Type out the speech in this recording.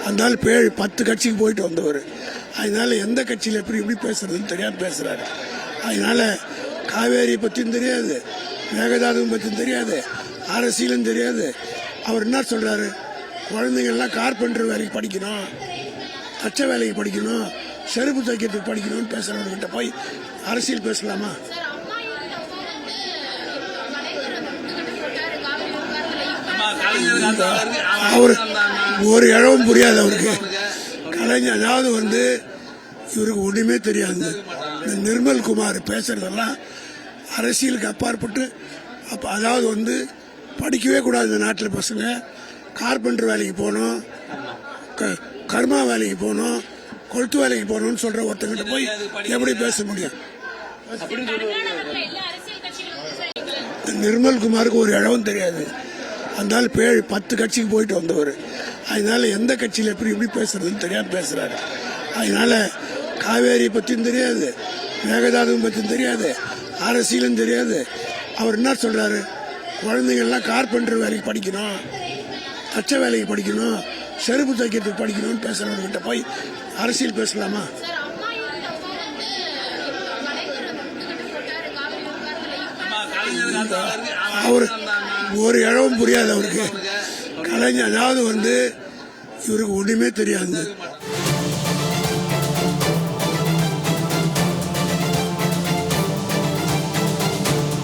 அதனால 10 கட்சிக்கு போயிட்டு வந்தவர். அதனால எந்த கட்சியில் எப்படி பேசுறதுன்னு தெரியாமல் பேசுறாரு. அதனால காவேரியை பற்றியும் தெரியாது, மேகதாதுவும் பற்றியும் தெரியாது, அரசியலும் தெரியாது. அவர் என்ன சொல்றாரு, குழந்தைங்கள்லாம் கார்பெண்டர் வேலைக்கு படிக்கணும், தச்ச வேலைக்கு படிக்கணும், செருப்பு தைக்கிறதுக்கு படிக்கணும்னு பேசுறவர்கிட்ட போய் அரசியல் பேசலாமா? அவர் ஒரு இழவும் புரியாது அவருக்கு. கலைஞர் அதாவது இவருக்கு ஒன்றுமே தெரியாது. இந்த நிர்மல் குமார் பேசுறதெல்லாம் அரசியலுக்கு அப்பாற்பட்டு அதாவது படிக்கவே கூடாது. இந்த நாட்டில் பசங்க கார்பெண்டர் வேலைக்கு போகணும், கர்மா வேலைக்கு போகணும், கொளுத்து வேலைக்கு போகணும்னு சொல்ற ஒருத்தங்கிட்ட போய் எப்படி பேச முடியும்? நிர்மல் குமாருக்கு ஒரு இழவும் தெரியாது. அதனால 10 கட்சிக்கு போயிட்டு வந்தவர். அதனால எந்த கட்சியில் எப்படி பேசுறதுன்னு தெரியாமல் பேசுறாரு. அதனால காவேரியை பற்றியும் தெரியாது, மேகதாதுவும் பற்றியும் தெரியாது, அரசியலும் தெரியாது. அவர் என்ன சொல்றாரு, குழந்தைங்கள்லாம் கார்பெண்டர் வேலைக்கு படிக்கணும், தச்ச வேலைக்கு படிக்கணும், செருப்பு தைக்கிறதுக்கு படிக்கணும்னு பேசுறவர்கிட்ட போய் அரசியல் பேசலாமா? அவர் ஒரு இழவும் புரியாது அவருக்கு. கலைஞர் அதாவது இவருக்கு ஒன்றுமே தெரியாது.